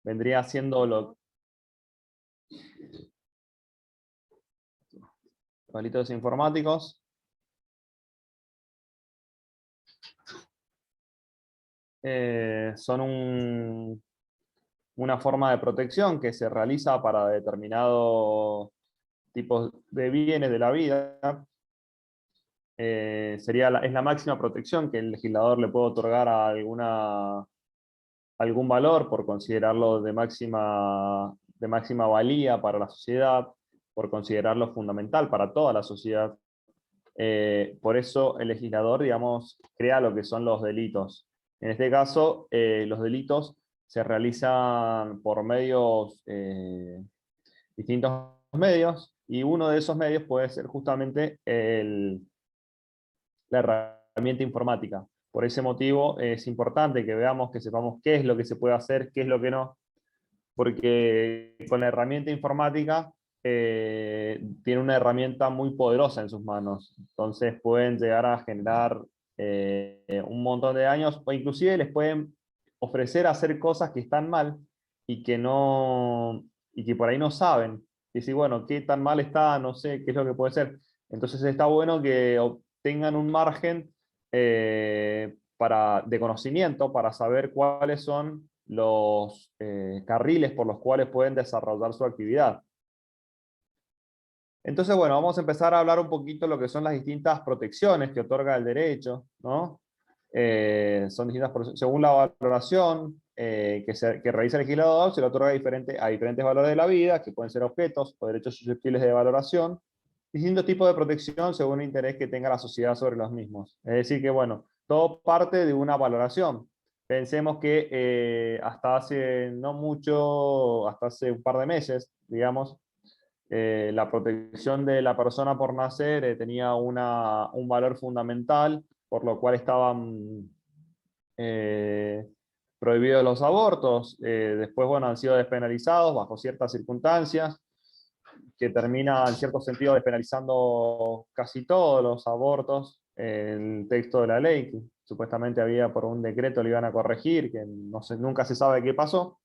vendría siendo los delitos informáticos. Son una forma de protección que se realiza para determinados tipos de bienes de la vida. Es la máxima protección que el legislador le puede otorgar a algún valor por considerarlo de máxima valía para la sociedad, por considerarlo fundamental para toda la sociedad. Por eso el legislador, digamos, crea lo que son los delitos. En este caso, los delitos se realizan por distintos medios, y uno de esos medios puede ser justamente la herramienta informática. Por ese motivo es importante que veamos, que sepamos qué es lo que se puede hacer, qué es lo que no, porque con la herramienta informática tiene una herramienta muy poderosa en sus manos. Entonces pueden llegar a generar un montón de daños, o inclusive les pueden ofrecer hacer cosas que están mal y que por ahí no saben. Y decir, bueno, qué tan mal está, no sé qué es lo que puede ser. Entonces está bueno que obtengan un margen de conocimiento para saber cuáles son los carriles por los cuales pueden desarrollar su actividad. Entonces, bueno, vamos a empezar a hablar un poquito de lo que son las distintas protecciones que otorga el derecho, ¿no? Son distintas, según la valoración que realiza el legislador, se le otorga a diferentes valores de la vida, que pueden ser objetos o derechos susceptibles de valoración, distintos tipos de protección según el interés que tenga la sociedad sobre los mismos. Es decir, que bueno, todo parte de una valoración. Pensemos que hasta hace no mucho, hasta hace un par de meses, digamos, la protección de la persona por nacer tenía un valor fundamental, por lo cual estaban prohibidos los abortos. Después, bueno, han sido despenalizados bajo ciertas circunstancias, que termina en cierto sentido despenalizando casi todos los abortos. El texto de la ley, que supuestamente había por un decreto lo iban a corregir, que nunca se sabe qué pasó.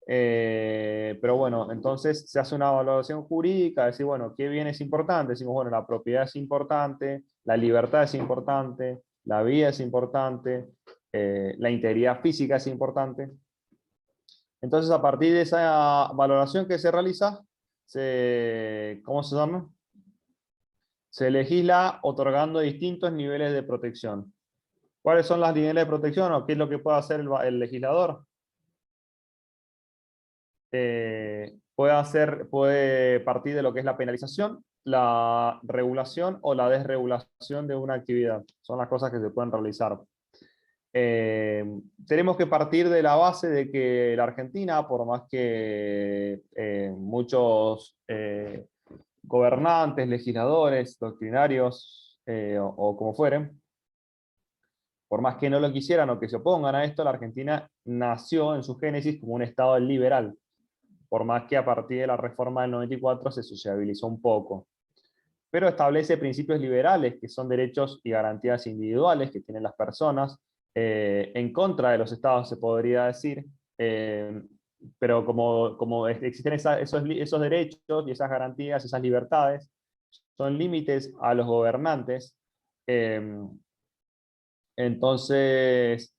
Pero bueno, entonces se hace una valoración jurídica, decir, bueno, ¿qué bien es importante? Decimos, bueno, la propiedad es importante, la libertad es importante, la vida es importante, la integridad física es importante. Entonces, a partir de esa valoración que se realiza, ¿cómo se llama? Se legisla otorgando distintos niveles de protección. ¿Cuáles son los niveles de protección o qué es lo que puede hacer el legislador? Puede partir de lo que es la penalización, la regulación o la desregulación de una actividad. Son las cosas que se pueden realizar. Tenemos que partir de la base de que la Argentina, por más que muchos gobernantes, legisladores, doctrinarios o como fueren, por más que no lo quisieran o que se opongan a esto, la Argentina nació en su génesis como un Estado liberal, por más que a partir de la reforma del 94 se sociabilizó un poco. Pero establece principios liberales, que son derechos y garantías individuales que tienen las personas, en contra de los estados, se podría decir, pero como existen esos derechos y esas garantías, esas libertades, son límites a los gobernantes. Entonces,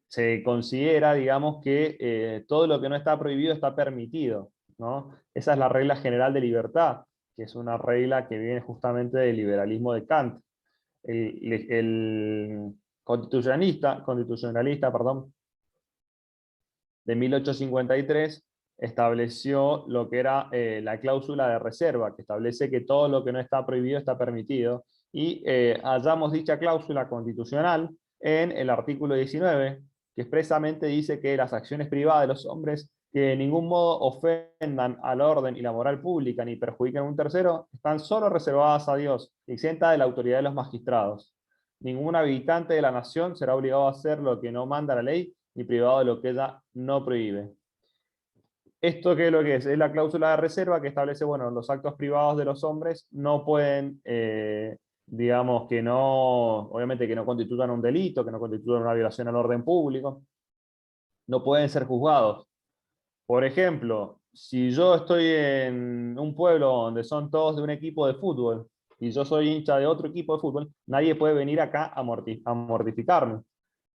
se considera, digamos, que todo lo que no está prohibido está permitido, ¿no? Esa es la regla general de libertad, que es una regla que viene justamente del liberalismo de Kant. El constitucionalista, perdón, de 1853 estableció lo que era la cláusula de reserva, que establece que todo lo que no está prohibido está permitido, y hallamos dicha cláusula constitucional en el artículo 19, que expresamente dice que las acciones privadas de los hombres que de ningún modo ofendan al orden y la moral pública ni perjudiquen a un tercero, están solo reservadas a Dios, exenta de la autoridad de los magistrados. Ningún habitante de la nación será obligado a hacer lo que no manda la ley, ni privado de lo que ella no prohíbe. ¿Esto qué es lo que es? Es la cláusula de reserva que establece, bueno, los actos privados de los hombres no pueden, digamos que no, obviamente que no constituyan un delito, que no constituyan una violación al orden público. no pueden ser juzgados. Por ejemplo, si yo estoy en un pueblo donde son todos de un equipo de fútbol y yo soy hincha de otro equipo de fútbol, nadie puede venir acá a mortificarme.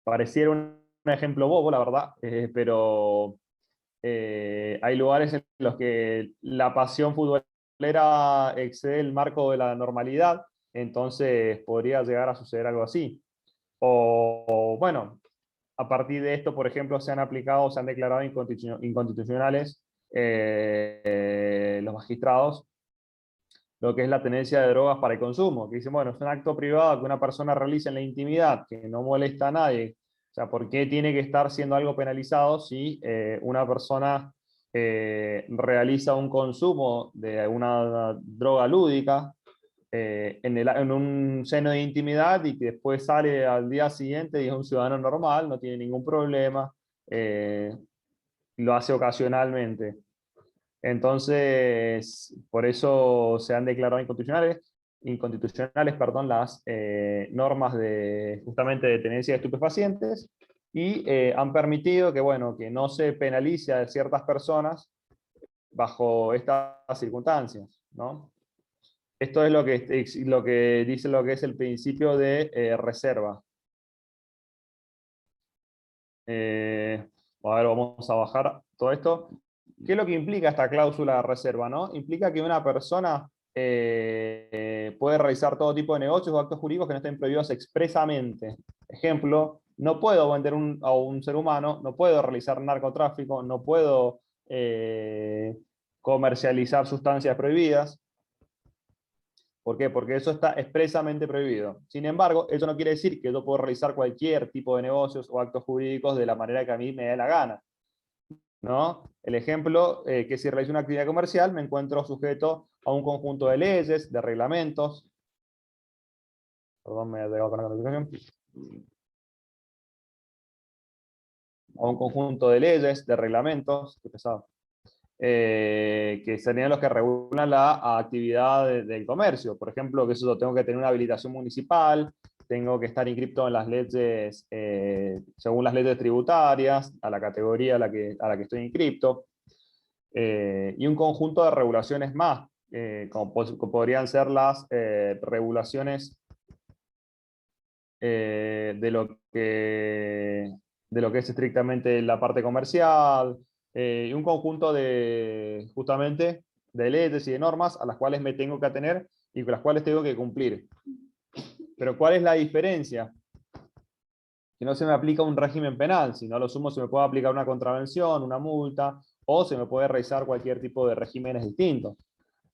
Pareciera un ejemplo bobo, la verdad, pero hay lugares en los que la pasión futbolera excede el marco de la normalidad, entonces podría llegar a suceder algo así. O bueno, a partir de esto, por ejemplo, se han aplicado, se han declarado inconstitucionales los magistrados, lo que es la tenencia de drogas para el consumo, que dicen, bueno, es un acto privado que una persona realiza en la intimidad, que no molesta a nadie. O sea, ¿por qué tiene que estar siendo algo penalizado si una persona realiza un consumo de una droga lúdica en un seno de intimidad y que después sale al día siguiente y es un ciudadano normal, no tiene ningún problema, lo hace ocasionalmente? Entonces, por eso se han declarado inconstitucionales, perdón, las normas de, justamente de tenencia de estupefacientes, y han permitido que, bueno, que no se penalice a ciertas personas bajo estas circunstancias, ¿no? Esto es lo que dice lo que es el principio de reserva. A ver, vamos a bajar todo esto. ¿Qué es lo que implica esta cláusula de reserva, no? Implica que una persona puede realizar todo tipo de negocios o actos jurídicos que no estén prohibidos expresamente. Ejemplo, no puedo vender a un ser humano, no puedo realizar narcotráfico, no puedo comercializar sustancias prohibidas. ¿Por qué? Porque eso está expresamente prohibido. Sin embargo, eso no quiere decir que yo puedo realizar cualquier tipo de negocios o actos jurídicos de la manera que a mí me dé la gana, ¿no? El ejemplo, que si realizo una actividad comercial me encuentro sujeto a un conjunto de leyes, de reglamentos. Perdón, me he llegado con la notificación. A un conjunto de leyes, de reglamentos, qué pesado, que serían los que regulan la actividad del comercio. Por ejemplo, que eso tengo que tener una habilitación municipal, tengo que estar inscripto en las leyes, según las leyes tributarias, a la categoría a la que estoy inscripto, y un conjunto de regulaciones más, como podrían ser las regulaciones de lo que es estrictamente la parte comercial, y un conjunto de, justamente, de leyes y de normas a las cuales me tengo que atener y con las cuales tengo que cumplir. Pero ¿cuál es la diferencia? Que no se me aplica un régimen penal, sino a lo sumo se me puede aplicar una contravención, una multa, o se me puede realizar cualquier tipo de regímenes distintos.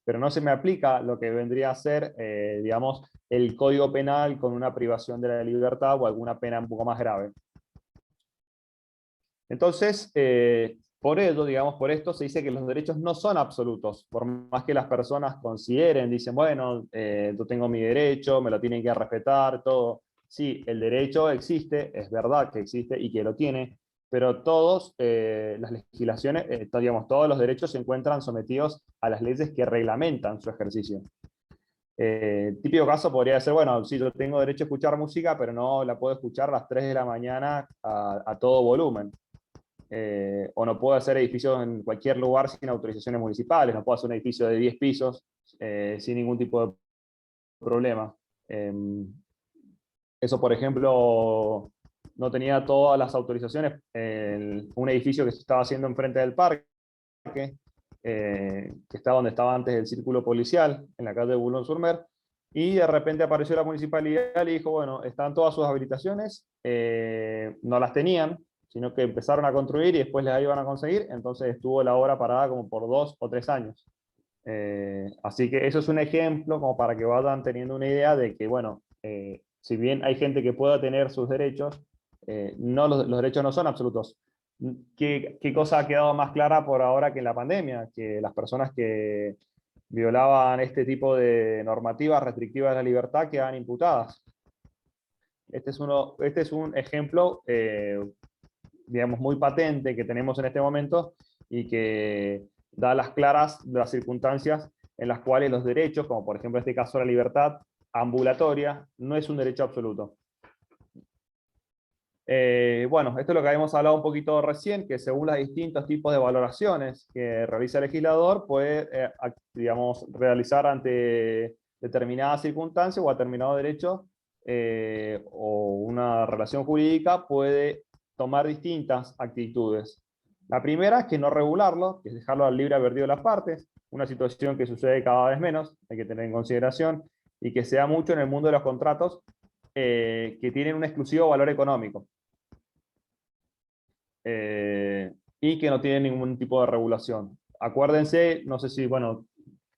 Pero no se me aplica lo que vendría a ser, digamos, el Código Penal con una privación de la libertad o alguna pena un poco más grave. Entonces, por ello, digamos, por esto se dice que los derechos no son absolutos, por más que las personas consideren, dicen, bueno, yo tengo mi derecho, me lo tienen que respetar, todo. Sí, el derecho existe, es verdad que existe y que lo tiene, pero todos, las legislaciones, digamos, todos los derechos se encuentran sometidos a las leyes que reglamentan su ejercicio. Típico caso podría ser, bueno, sí, yo tengo derecho a escuchar música, pero no la puedo escuchar a las 3 de la mañana a todo volumen. O no puedo hacer edificios en cualquier lugar sin autorizaciones municipales, no puedo hacer un edificio de 10 pisos sin ningún tipo de problema. Eso, por ejemplo, no tenía todas las autorizaciones. Un edificio que se estaba haciendo enfrente del parque, que está donde estaba antes el círculo policial, en la calle de Boulogne-sur-Mer, y de repente apareció la municipalidad y dijo, bueno, están todas sus habilitaciones, no las tenían, sino que empezaron a construir y después las iban a conseguir, entonces estuvo la obra parada como por 2 o 3 años. Así que eso es un ejemplo como para que vayan teniendo una idea de que, bueno, si bien hay gente que pueda tener sus derechos, no, los derechos no son absolutos. ¿Qué cosa ha quedado más clara por ahora que en la pandemia? Que las personas que violaban este tipo de normativas restrictivas de la libertad quedan imputadas. Este es un ejemplo, digamos, muy patente que tenemos en este momento y que da las claras de las circunstancias en las cuales los derechos, como por ejemplo en este caso la libertad ambulatoria, no es un derecho absoluto. Bueno, esto es lo que habíamos hablado un poquito recién, que según los distintos tipos de valoraciones que realiza el legislador, puede, digamos, realizar ante determinadas circunstancias o a determinado derecho o una relación jurídica, puede tomar distintas actitudes. La primera es que no regularlo, que es dejarlo al libre albedrío de las partes, una situación que sucede cada vez menos, hay que tener en consideración, y que se da mucho en el mundo de los contratos que tienen un exclusivo valor económico. Y que no tienen ningún tipo de regulación. Acuérdense, no sé si, bueno,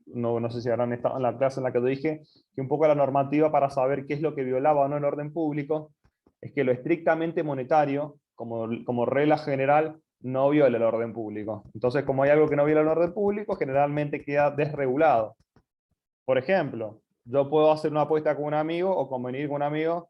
no sé si habrán estado en la clase en la que te dije, que un poco la normativa para saber qué es lo que violaba o no el orden público, es que lo estrictamente monetario, como regla general, no viola el orden público. Entonces, como hay algo que no viola el orden público, generalmente queda desregulado. Por ejemplo, yo puedo hacer una apuesta con un amigo o convenir con un amigo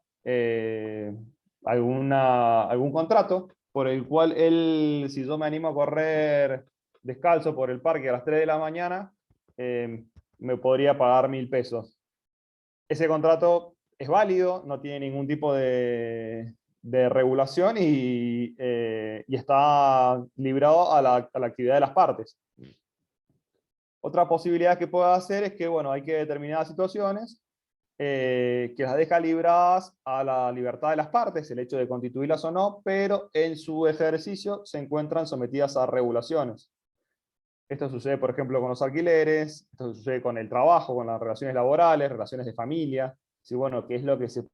algún contrato por el cual él, si yo me animo a correr descalzo por el parque a las 3 de la mañana, me podría pagar 1.000 pesos. Ese contrato es válido, no tiene ningún tipo de regulación y está librado a la actividad de las partes. Otra posibilidad que pueda hacer es que, bueno, hay que determinadas situaciones que las deja libradas a la libertad de las partes, el hecho de constituirlas o no, pero en su ejercicio se encuentran sometidas a regulaciones. Esto sucede, por ejemplo, con los alquileres, esto sucede con el trabajo, con las relaciones laborales, relaciones de familia, si, bueno, qué es lo que se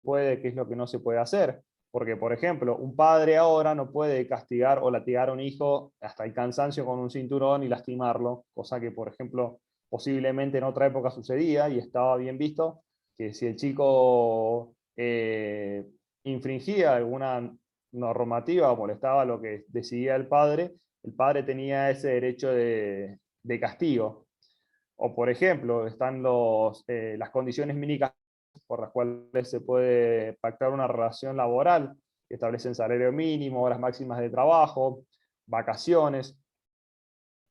puede, qué es lo que no se puede hacer. Porque, por ejemplo, un padre ahora no puede castigar o latigar a un hijo hasta el cansancio con un cinturón y lastimarlo, cosa que, por ejemplo, posiblemente en otra época sucedía y estaba bien visto, que si el chico infringía alguna normativa o molestaba lo que decidía el padre tenía ese derecho de castigo. O, por ejemplo, están las condiciones mínimas por las cuales se puede pactar una relación laboral, que establecen salario mínimo, horas máximas de trabajo, vacaciones.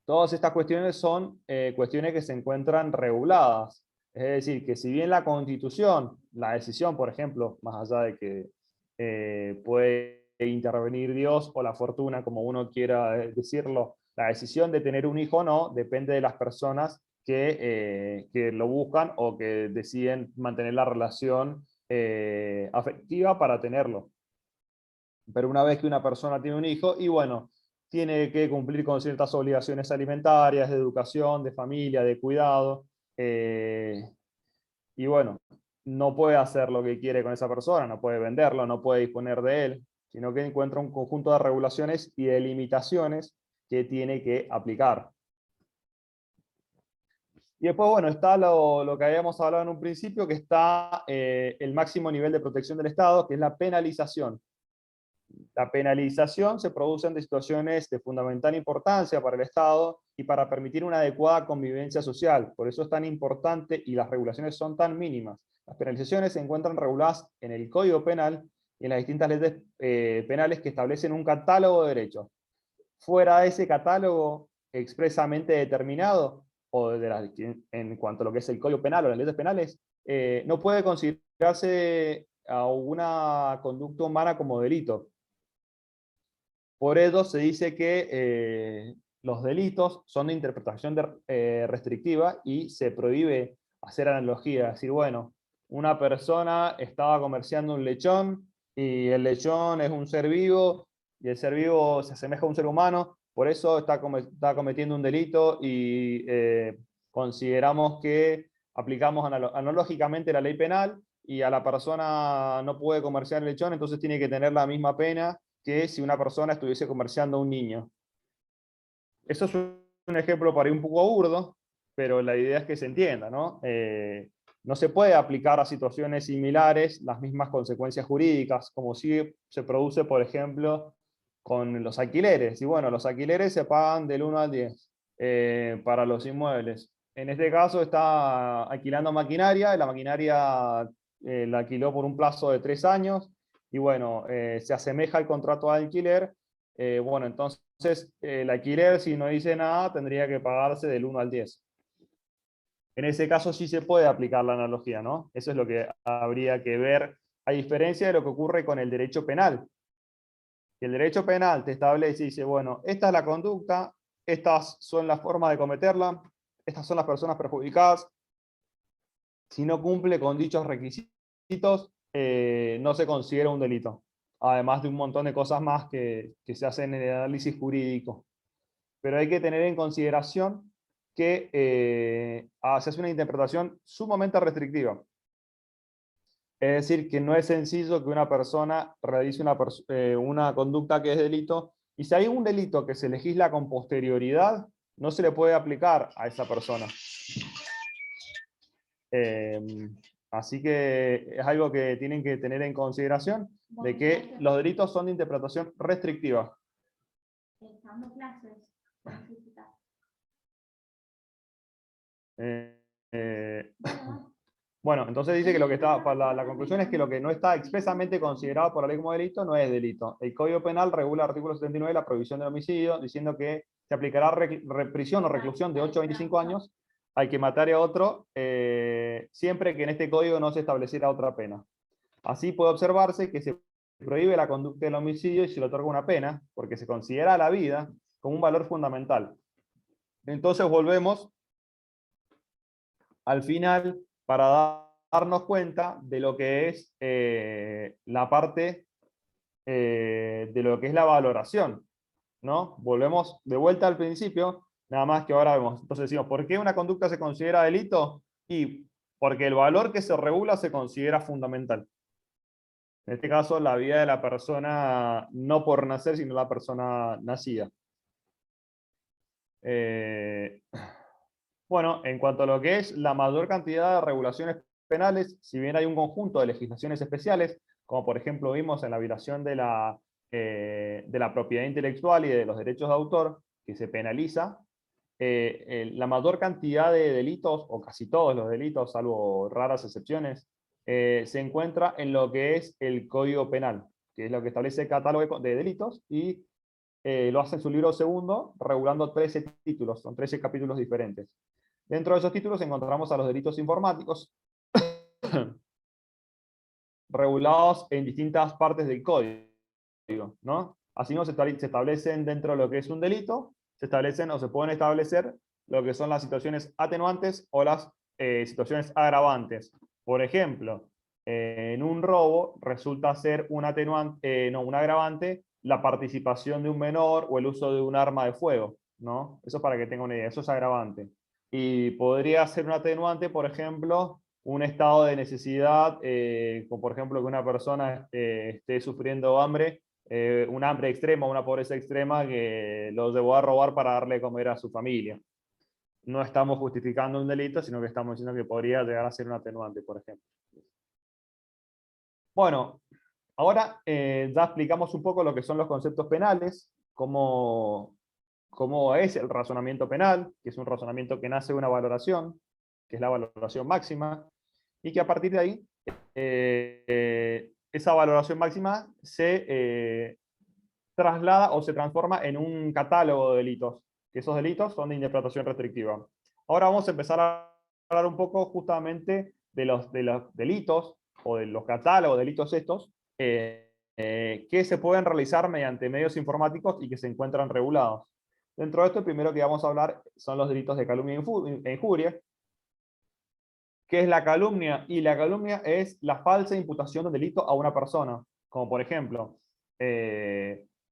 Todas estas cuestiones son cuestiones que se encuentran reguladas. Es decir, que si bien la Constitución, la decisión, por ejemplo, más allá de que puede intervenir Dios o la fortuna, como uno quiera decirlo, la decisión de tener un hijo o no depende de las personas que lo buscan o que deciden mantener la relación afectiva para tenerlo. Pero una vez que una persona tiene un hijo, y bueno, tiene que cumplir con ciertas obligaciones alimentarias, de educación, de familia, de cuidado, y bueno, no puede hacer lo que quiere con esa persona, no puede venderlo, no puede disponer de él, sino que encuentra un conjunto de regulaciones y de limitaciones que tiene que aplicar. Y después, bueno, está lo que habíamos hablado en un principio, que está el máximo nivel de protección del Estado, que es la penalización. La penalización se produce en situaciones de fundamental importancia para el Estado y para permitir una adecuada convivencia social. Por eso es tan importante y las regulaciones son tan mínimas. Las penalizaciones se encuentran reguladas en el Código Penal y en las distintas leyes penales que establecen un catálogo de derechos. Fuera de ese catálogo expresamente determinado, o en cuanto a lo que es el Código Penal o las leyes penales, no puede considerarse a una conducta humana como delito. Por ello se dice que los delitos son de interpretación restrictiva y se prohíbe hacer analogía, decir, bueno, una persona estaba comerciando un lechón y el lechón es un ser vivo y el ser vivo se asemeja a un ser humano, por eso está cometiendo un delito y consideramos que aplicamos analógicamente la ley penal y a la persona no puede comerciar el lechón, entonces tiene que tener la misma pena que si una persona estuviese comerciando a un niño. Eso es un ejemplo para ir un poco burdo, pero la idea es que se entienda, ¿no? No se puede aplicar a situaciones similares las mismas consecuencias jurídicas, como si se produce, por ejemplo, con los alquileres. Y bueno, los alquileres se pagan del 1 al 10 para los inmuebles. En este caso está alquilando maquinaria, y la maquinaria la alquiló por un plazo de 3 años, y bueno, se asemeja al contrato de alquiler. Bueno, entonces el alquiler, si no dice nada, tendría que pagarse del 1 al 10. En ese caso sí se puede aplicar la analogía, ¿no? Eso es lo que habría que ver, a diferencia de lo que ocurre con el derecho penal. que el derecho penal te establece y dice, bueno, esta es la conducta, estas son las formas de cometerla, estas son las personas perjudicadas, si no cumple con dichos requisitos, no se considera un delito. Además de un montón de cosas más que se hacen en el análisis jurídico. Pero hay que tener en consideración que se hace una interpretación sumamente restrictiva. Es decir, que no es sencillo que una persona realice una conducta que es delito, y si hay un delito que se legisla con posterioridad, no se le puede aplicar a esa persona. Así que es algo que tienen que tener en consideración, de que los delitos son de interpretación restrictiva. Dando clases. Bueno, entonces dice que lo que está, la conclusión es que lo que no está expresamente considerado por la ley como delito no es delito. El Código Penal regula el artículo 79 la prohibición del homicidio, diciendo que se aplicará prisión o reclusión de 8 a 25 años al que matare a otro, siempre que en este código no se estableciera otra pena. Así puede observarse que se prohíbe la conducta del homicidio y se le otorga una pena, porque se considera la vida como un valor fundamental. Entonces volvemos al final para darnos cuenta de lo que es la parte de lo que es la valoración, ¿no? Volvemos de vuelta al principio, nada más que ahora vemos. Entonces decimos, ¿por qué una conducta se considera delito? Y porque el valor que se regula se considera fundamental. En este caso, la vida de la persona, no por nacer, sino la persona nacida. Bueno, en cuanto a lo que es la mayor cantidad de regulaciones penales, si bien hay un conjunto de legislaciones especiales, como por ejemplo vimos en la violación de la propiedad intelectual y de los derechos de autor, que se penaliza, la mayor cantidad de delitos, o casi todos los delitos, salvo raras excepciones, se encuentra en lo que es el Código Penal, que es lo que establece el catálogo de delitos, y lo hace en su libro segundo, regulando 13 títulos, son 13 capítulos diferentes. Dentro de esos títulos encontramos a los delitos informáticos, regulados en distintas partes del código, ¿no? Así no se establecen dentro de lo que es un delito, se establecen o se pueden establecer lo que son las situaciones atenuantes o las situaciones agravantes. Por ejemplo, en un robo resulta ser un agravante la participación de un menor o el uso de un arma de fuego, ¿no? Eso para que tengan una idea, eso es agravante. Y podría ser un atenuante, por ejemplo, un estado de necesidad, como por ejemplo que una persona esté sufriendo hambre, un hambre extrema, una pobreza extrema que los llevó a robar para darle de comer a su familia. No estamos justificando un delito, sino que estamos diciendo que podría llegar a ser un atenuante, por ejemplo. Bueno, ahora ya explicamos un poco lo que son los conceptos penales, cómo es el razonamiento penal, que es un razonamiento que nace de una valoración, que es la valoración máxima, y que a partir de ahí, esa valoración máxima se traslada o se transforma en un catálogo de delitos, que esos delitos son de interpretación restrictiva. Ahora vamos a empezar a hablar un poco justamente de los delitos, o de los catálogos de delitos estos, que se pueden realizar mediante medios informáticos y que se encuentran regulados. Dentro de esto, el primero que vamos a hablar son los delitos de calumnia e injuria. ¿Qué es la calumnia? Y la calumnia es la falsa imputación de un delito a una persona. Como por ejemplo,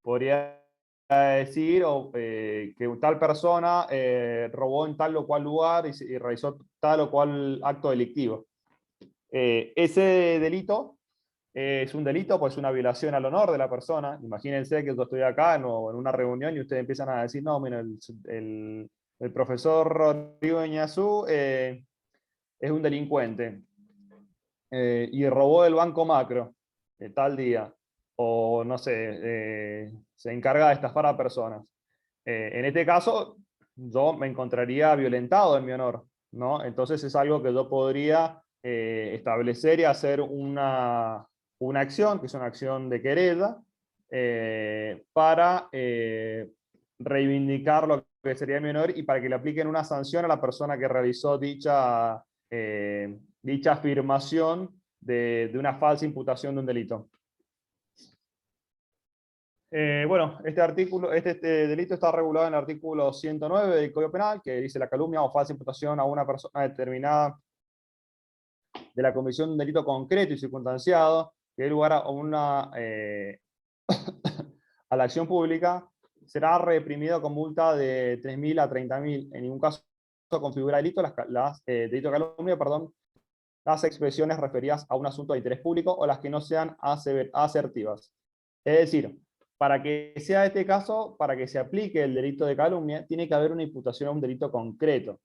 podría decir que tal persona robó en tal o cual lugar y realizó tal o cual acto delictivo. Ese delito es un delito, pues una violación al honor de la persona. Imagínense que yo estoy acá en una reunión y ustedes empiezan a decir, no, mira, el profesor Rodrigo Iñazú es un delincuente y robó del Banco Macro tal día, o no sé, se encarga de estafar a personas. En este caso, yo me encontraría violentado en mi honor, ¿no? Entonces es algo que yo podría establecer y hacer una acción, que es una acción de querella, para reivindicar lo que sería mi honor y para que le apliquen una sanción a la persona que realizó dicha afirmación de una falsa imputación de un delito. Bueno, este delito está regulado en el artículo 109 del Código Penal, que dice la calumnia o falsa imputación a una persona determinada de la comisión de un delito concreto y circunstanciado que dé lugar a a la acción pública, será reprimido con multa de 3.000 a 30.000. En ningún caso configura delito delito de calumnia, perdón, las expresiones referidas a un asunto de interés público o las que no sean asertivas. Es decir, para que sea este caso, para que se aplique el delito de calumnia, tiene que haber una imputación a un delito concreto.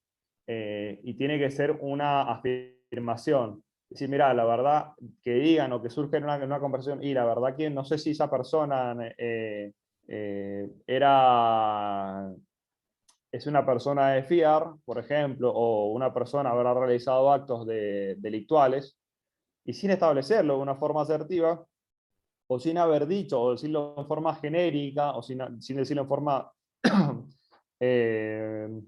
Y tiene que ser una afirmación. Decir, mira, la verdad, que digan o que surge en una conversación, y la verdad que no sé si esa persona es una persona de fiar, por ejemplo, o una persona habrá realizado actos delictuales, y sin establecerlo de una forma asertiva, o sin haber dicho, o decirlo en forma genérica, o sin decirlo eh,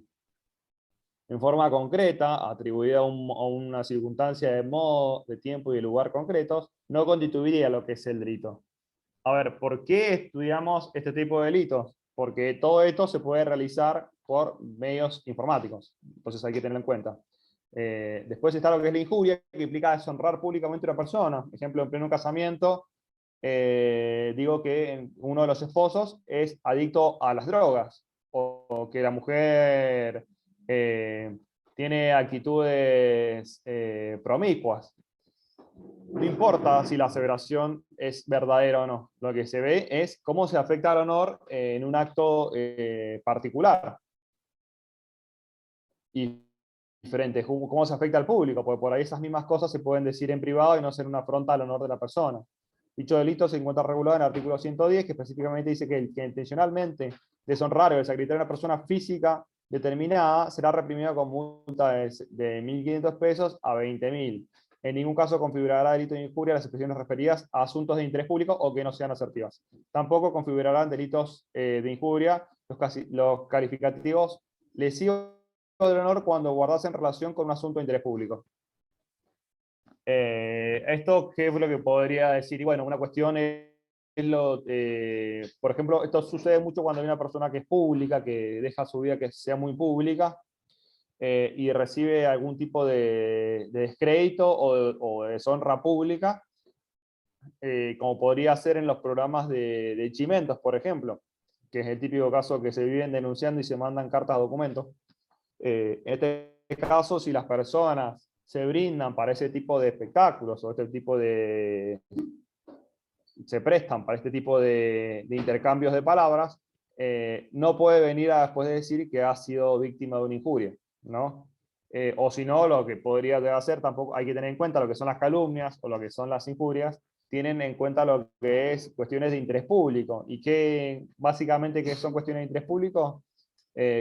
en forma concreta, atribuida a una circunstancia de modo, de tiempo y de lugar concretos, no constituiría lo que es el delito. A ver, ¿por qué estudiamos este tipo de delitos? Porque todo esto se puede realizar por medios informáticos, entonces hay que tenerlo en cuenta. Después está lo que es la injuria, que implica deshonrar públicamente a una persona. Por ejemplo, en pleno casamiento, digo que uno de los esposos es adicto a las drogas, o que la mujer tiene actitudes promiscuas. No importa si la aseveración es verdadera o no, lo que se ve es cómo se afecta al honor en un acto particular. Y diferente, cómo se afecta al público, porque por ahí esas mismas cosas se pueden decir en privado y no ser una afrenta al honor de la persona. Dicho delito se encuentra regulado en el artículo 110, que específicamente dice que el que intencionalmente deshonrar o desacreditar a una persona física determinada será reprimido con multa de 1.500 pesos a 20.000. En ningún caso configurará delito de injuria las expresiones referidas a asuntos de interés público o que no sean asertivas. Tampoco configurarán delitos de injuria los calificativos lesivos del honor cuando guardase en relación con un asunto de interés público. Esto, ¿qué es lo que podría decir? Y bueno, una cuestión por ejemplo, esto sucede mucho cuando hay una persona que es pública, que deja su vida que sea muy pública, y recibe algún tipo de descrédito o de deshonra pública, como podría ser en los programas de chimentos, por ejemplo, que es el típico caso que se viven denunciando y se mandan cartas a documentos. En este caso, si las personas se brindan para ese tipo de espectáculos o se prestan para este tipo de intercambios de palabras, no puede venir a después de decir que ha sido víctima de una injuria, ¿no? O si no, lo que podría hacer, tampoco hay que tener en cuenta lo que son las calumnias o lo que son las injurias, tienen en cuenta lo que es cuestiones de interés público. ¿Y qué básicamente qué son cuestiones de interés público?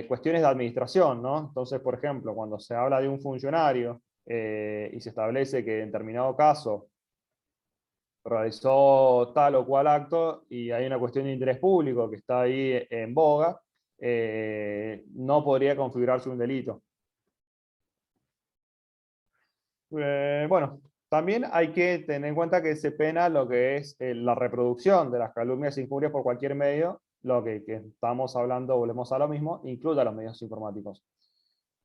Cuestiones de administración, ¿no? Entonces, por ejemplo, cuando se habla de un funcionario y se establece que en determinado caso realizó tal o cual acto y hay una cuestión de interés público que está ahí en boga, no podría configurarse un delito. Bueno, también hay que tener en cuenta que se pena lo que es la reproducción de las calumnias e injurias por cualquier medio, lo que estamos hablando, volvemos a lo mismo, incluye a los medios informáticos.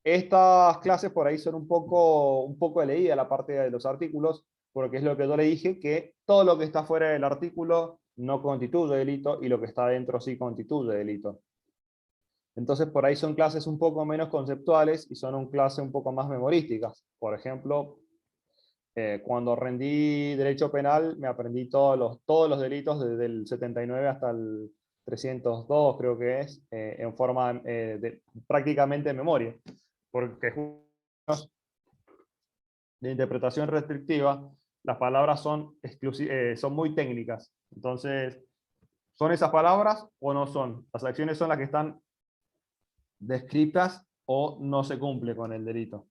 Estas clases por ahí son un poco leída la parte de los artículos, porque es lo que yo le dije, que todo lo que está fuera del artículo no constituye delito y lo que está dentro sí constituye delito. Entonces por ahí son clases un poco menos conceptuales y son clases un poco más memorísticas. Por ejemplo, cuando rendí Derecho Penal me aprendí todos los delitos desde el 79 hasta el 302, creo que es, en forma prácticamente de memoria. Porque de interpretación restrictiva, las palabras son muy técnicas. Entonces, ¿son esas palabras o no son? Las acciones son las que están descritas o no se cumple con el delito.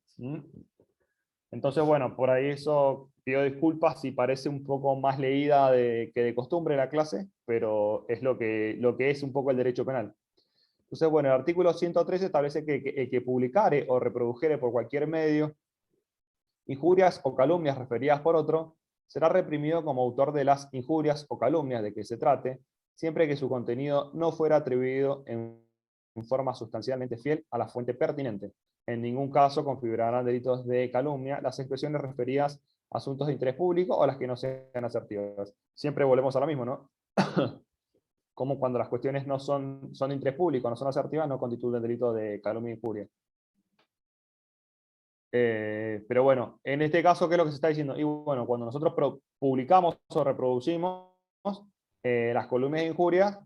Entonces, bueno, por ahí eso pido disculpas si parece un poco más leída que de costumbre la clase, pero es lo que es un poco el derecho penal. Entonces, bueno, el artículo 113 establece que el que publicare o reprodujere por cualquier medio injurias o calumnias referidas por otro, será reprimido como autor de las injurias o calumnias de que se trate, siempre que su contenido no fuera atribuido en forma sustancialmente fiel a la fuente pertinente. En ningún caso configurarán delitos de calumnia las expresiones referidas a asuntos de interés público o las que no sean asertivas. Siempre volvemos a lo mismo, ¿no? Como cuando las cuestiones no son de interés público, no son asertivas, no constituyen delito de calumnia e injuria. Pero bueno, en este caso, ¿qué es lo que se está diciendo? Y bueno, cuando nosotros publicamos o reproducimos las columnas de injurias,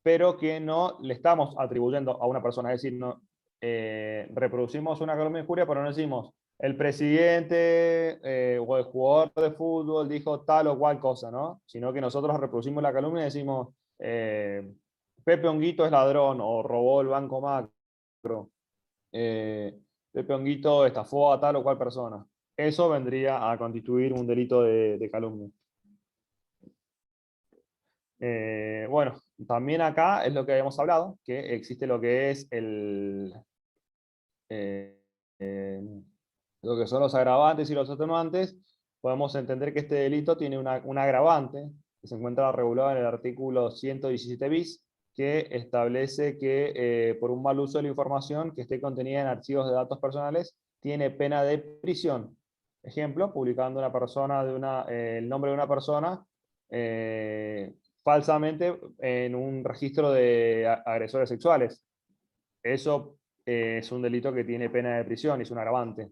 pero que no le estamos atribuyendo a una persona, es decir, no, reproducimos una columna de injuria, pero no decimos el presidente o el jugador de fútbol dijo tal o cual cosa, ¿no? Sino que nosotros reproducimos la columna y decimos Pepe Honguito es ladrón o robó el Banco Macro. Pepe Honguito estafó a tal o cual persona. Eso vendría a constituir un delito de calumnia. Bueno, también acá es lo que habíamos hablado, que existe lo que es eh, eh, lo que son los agravantes y los atenuantes. Podemos entender que este delito tiene un agravante que se encuentra regulado en el artículo 117 bis, que establece que por un mal uso de la información que esté contenida en archivos de datos personales, tiene pena de prisión. Ejemplo, publicando una persona el nombre de una persona falsamente en un registro de agresores sexuales. Eso es un delito que tiene pena de prisión, es un agravante.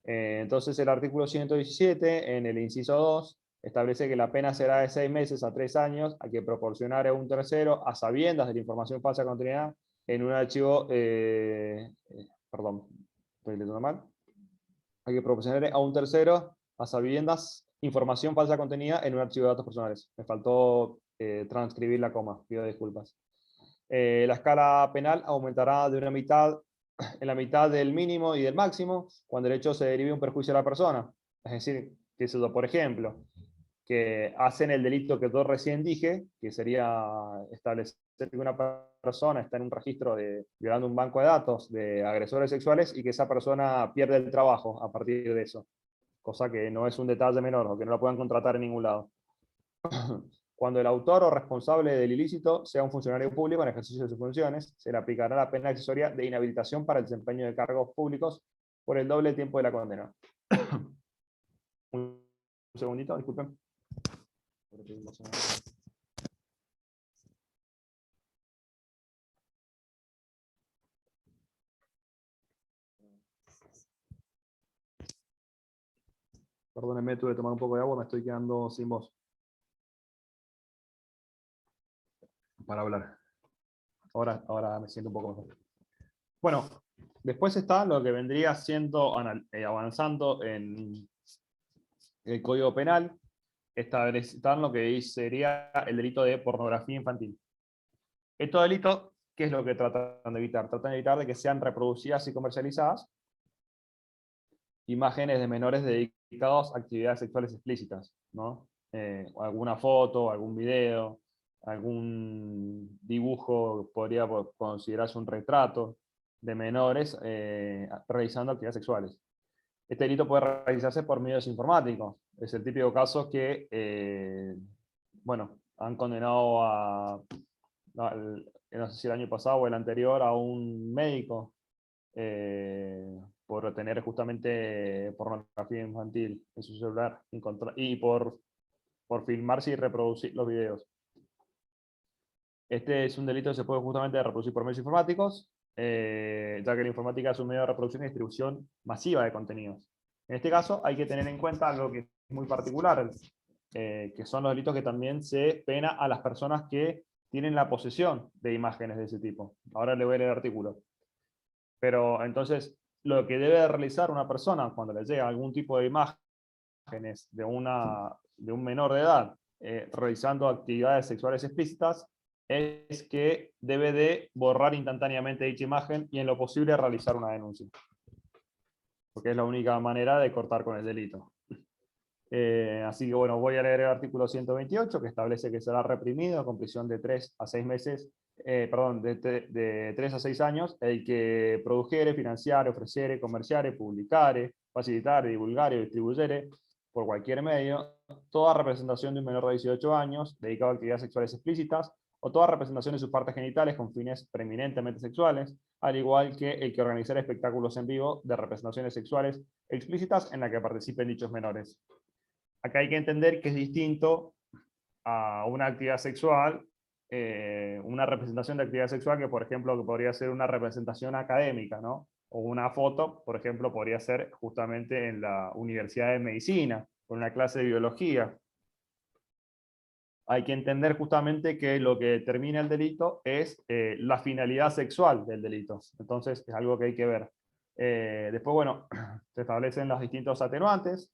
Entonces el artículo 117, en el inciso 2, establece que la pena será de 6 meses a 3 años a que proporcionar a un tercero, a sabiendas de la información falsa contenida en un archivo, perdón, estoy leyendo mal, a que proporcionar a un tercero, a sabiendas, información falsa contenida en un archivo de datos personales. Me faltó transcribir la coma, pido disculpas. La escala penal aumentará de una mitad en la mitad del mínimo y del máximo cuando el hecho se derive un perjuicio a la persona. Es decir, que eso, por ejemplo, que hacen el delito que yo recién dije, que sería establecer que una persona está en un registro violando un banco de datos de agresores sexuales y que esa persona pierde el trabajo a partir de eso. Cosa que no es un detalle menor o que no la puedan contratar en ningún lado. Cuando el autor o responsable del ilícito sea un funcionario público en ejercicio de sus funciones, se le aplicará la pena accesoria de inhabilitación para el desempeño de cargos públicos por el doble tiempo de la condena. Un segundito, disculpen. Perdónenme, tuve que tomar un poco de agua, me estoy quedando sin voz para hablar. Ahora me siento un poco mejor. Bueno, después está lo que vendría siendo avanzando en el Código Penal, establecer lo que sería el delito de pornografía infantil. Estos delitos, ¿qué es lo que tratan de evitar? Tratan de evitar de que sean reproducidas y comercializadas imágenes de menores dedicados a actividades sexuales explícitas, ¿no? Alguna foto, algún video, algún dibujo podría considerarse un retrato de menores realizando actividades sexuales. Este delito puede realizarse por medios informáticos. Es el típico caso que, bueno, han condenado no sé si el año pasado o el anterior, a un médico por tener justamente pornografía infantil en su celular y por filmarse y reproducir los videos. Este es un delito que se puede justamente reproducir por medios informáticos, ya que la informática es un medio de reproducción y distribución masiva de contenidos. En este caso hay que tener en cuenta algo que es muy particular, que son los delitos que también se pena a las personas que tienen la posesión de imágenes de ese tipo. Ahora le voy a leer el artículo. Pero entonces, lo que debe realizar una persona cuando le llega algún tipo de imágenes de un menor de edad realizando actividades sexuales explícitas es que debe de borrar instantáneamente dicha imagen y en lo posible realizar una denuncia. Porque es la única manera de cortar con el delito. Así que bueno, voy a leer el artículo 128 que establece que será reprimido con prisión de 3 a 6 meses, perdón, de 3 a 6 años, el que produjere, financiare, ofreciere, comerciare, publicare, facilitare, divulgare o distribuyere por cualquier medio toda representación de un menor de 18 años dedicado a actividades sexuales explícitas, o toda representación de sus partes genitales con fines preeminentemente sexuales, al igual que el que organizara espectáculos en vivo de representaciones sexuales explícitas en la que participen dichos menores. Acá hay que entender que es distinto a una actividad sexual, una representación de actividad sexual que, por ejemplo, que podría ser una representación académica, ¿no? O una foto, por ejemplo, podría ser justamente en la Universidad de Medicina, con una clase de biología. Hay que entender justamente que lo que determina el delito es la finalidad sexual del delito. Entonces, es algo que hay que ver. Después, bueno, se establecen los distintos atenuantes,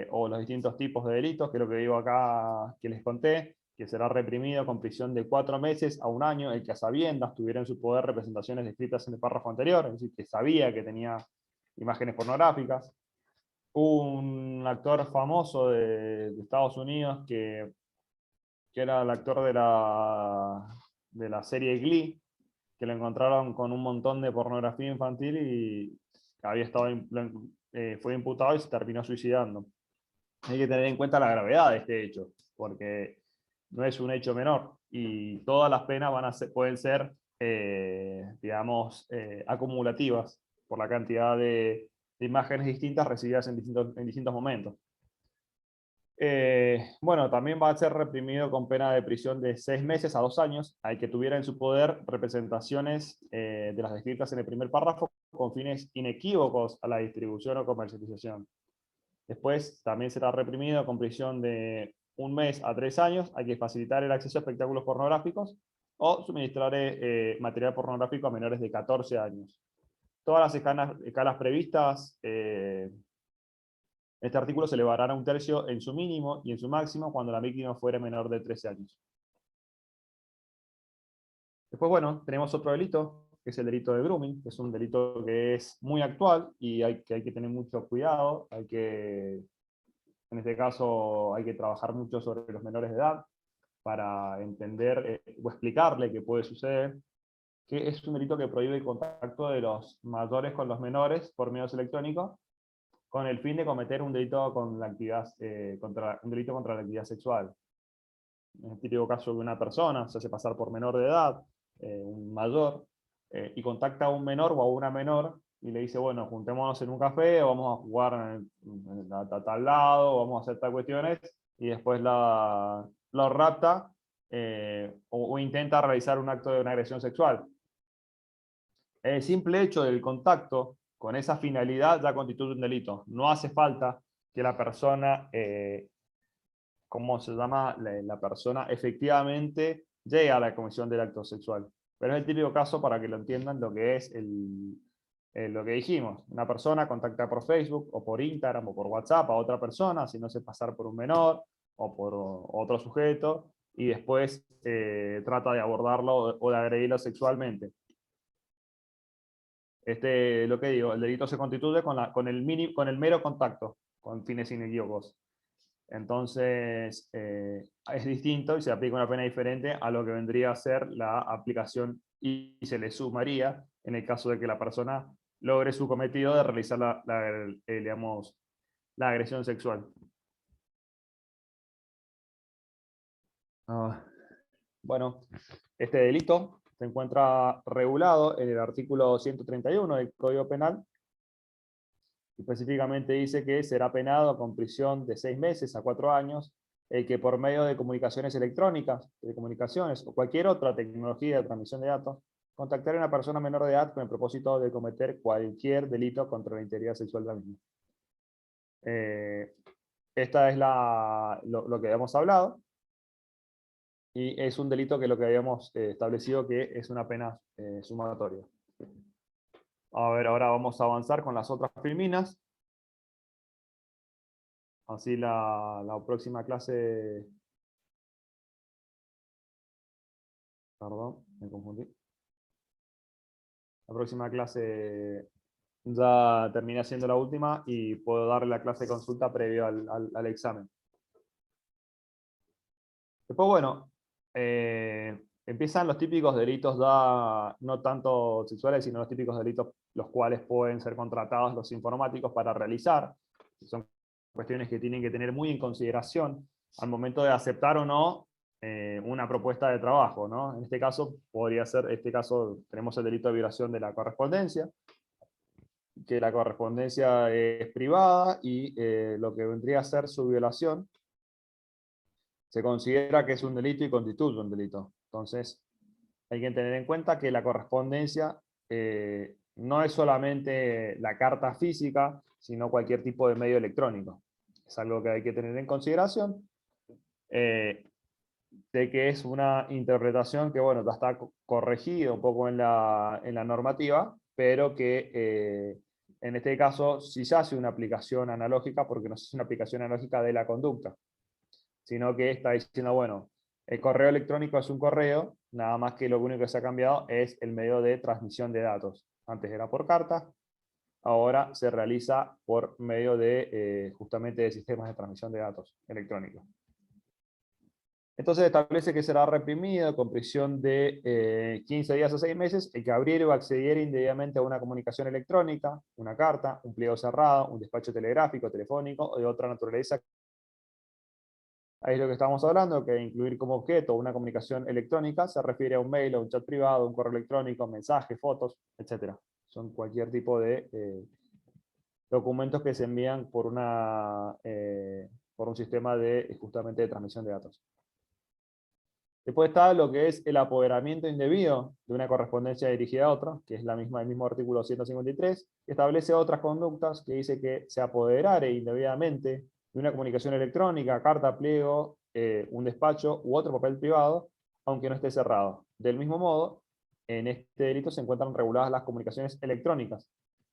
o los distintos tipos de delitos, que es lo que digo acá, que les conté, que será reprimido con prisión de 4 meses a 1 año el que a sabiendas tuviera en su poder representaciones descritas en el párrafo anterior, es decir, que sabía que tenía imágenes pornográficas. Un actor famoso de Estados Unidos que era el actor de la serie Glee, que lo encontraron con un montón de pornografía infantil y había estado, fue imputado y se terminó suicidando. Hay que tener en cuenta la gravedad de este hecho, porque no es un hecho menor y todas las penas pueden ser, digamos, acumulativas por la cantidad de imágenes distintas recibidas en distintos momentos. Bueno, también va a ser reprimido con pena de prisión de 6 meses a 2 años al que tuviera en su poder representaciones de las descritas en el primer párrafo con fines inequívocos a la distribución o comercialización. Después también será reprimido con prisión de 1 mes a 3 años al que facilitar el acceso a espectáculos pornográficos o suministrar material pornográfico a menores de 14 años. Todas las escalas previstas, este artículo se elevará a 1/3 en su mínimo y en su máximo cuando la víctima fuera menor de 13 años. Después, bueno, tenemos otro delito, que es el delito de grooming, que es un delito que es muy actual y hay que tener mucho cuidado, en este caso hay que trabajar mucho sobre los menores de edad para entender o explicarle qué puede suceder, que es un delito que prohíbe el contacto de los mayores con los menores por medios electrónicos, con el fin de cometer un delito, un delito contra la actividad sexual. En el típico caso de una persona se hace pasar por menor de edad, un mayor, y contacta a un menor o a una menor y le dice, bueno, juntémonos en un café, o vamos a jugar a tal lado, o vamos a hacer tal cuestiones, y después lo rapta, o intenta realizar un acto de una agresión sexual. El simple hecho del contacto con esa finalidad ya constituye un delito. No hace falta que la persona, ¿cómo se llama? La persona efectivamente llegue a la comisión del acto sexual. Pero es el típico caso, para que lo entiendan, lo que es lo que dijimos. Una persona contacta por Facebook o por Instagram o por WhatsApp a otra persona, haciéndose pasar por un menor o por otro sujeto, y después trata de abordarlo o de agredirlo sexualmente. Lo que digo, el delito se constituye con el mero contacto, con fines inequívocos. Entonces, es distinto y se aplica una pena diferente a lo que vendría a ser la aplicación, y se le sumaría en el caso de que la persona logre su cometido de realizar digamos, la agresión sexual. Bueno, este delito se encuentra regulado en el artículo 131 del Código Penal. Específicamente dice que será penado con prisión de 6 meses a 4 años el que por medio de comunicaciones electrónicas, telecomunicaciones o cualquier otra tecnología de transmisión de datos, contactar a una persona menor de edad con el propósito de cometer cualquier delito contra la integridad sexual de la misma. Esta es lo que habíamos hablado, y es un delito que lo que habíamos establecido que es una pena sumatoria. A ver, ahora vamos a avanzar con las otras filminas. Así la próxima clase... Perdón, me confundí. La próxima clase ya terminé siendo la última y puedo darle la clase de consulta previo al examen. Después, bueno, empiezan los típicos delitos, no tanto sexuales, sino los típicos delitos los cuales pueden ser contratados los informáticos para realizar. Son cuestiones que tienen que tener muy en consideración al momento de aceptar o no una propuesta de trabajo, ¿no? En este caso, podría ser, en este caso tenemos el delito de violación de la correspondencia, que la correspondencia es privada y lo que vendría a ser su violación se considera que es un delito y constituye un delito. Entonces, hay que tener en cuenta que la correspondencia no es solamente la carta física, sino cualquier tipo de medio electrónico. Es algo que hay que tener en consideración. De que es una interpretación que, bueno, ya está corregida un poco en la normativa, pero que en este caso sí se hace una aplicación analógica, porque no es una aplicación analógica de la conducta, sino que está diciendo, bueno, el correo electrónico es un correo, nada más que lo único que se ha cambiado es el medio de transmisión de datos. Antes era por carta, ahora se realiza por medio de justamente de sistemas de transmisión de datos electrónicos. Entonces establece que será reprimido con prisión de 15 días a 6 meses el que abriera o accediera indebidamente a una comunicación electrónica, una carta, un pliego cerrado, un despacho telegráfico, telefónico o de otra naturaleza. Ahí es lo que estamos hablando, que incluir como objeto una comunicación electrónica se refiere a un mail, a un chat privado, un correo electrónico, mensajes, fotos, etc. Son cualquier tipo de documentos que se envían por un sistema de justamente de transmisión de datos. Después está lo que es el apoderamiento indebido de una correspondencia dirigida a otra, que es el mismo artículo 153, que establece otras conductas que dice que se apoderare indebidamente de una comunicación electrónica, carta, pliego, un despacho u otro papel privado, aunque no esté cerrado. Del mismo modo, en este delito se encuentran reguladas las comunicaciones electrónicas.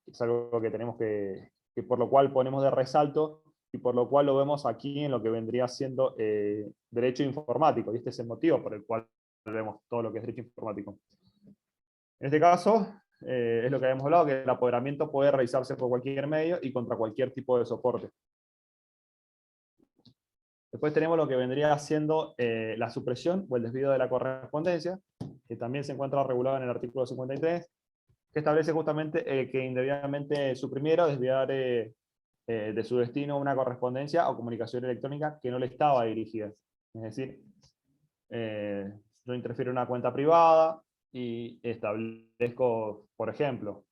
Es algo que tenemos que por lo cual ponemos de resalto y por lo cual lo vemos aquí en lo que vendría siendo derecho informático, y este es el motivo por el cual vemos todo lo que es derecho informático. En este caso, es lo que habíamos hablado, que el apoderamiento puede realizarse por cualquier medio y contra cualquier tipo de soporte. Después tenemos lo que vendría siendo la supresión o el desvío de la correspondencia, que también se encuentra regulado en el artículo 53, que establece justamente que indebidamente suprimiera o desviar de su destino una correspondencia o comunicación electrónica que no le estaba dirigida. Es decir, yo interfiero en una cuenta privada y establezco, por ejemplo,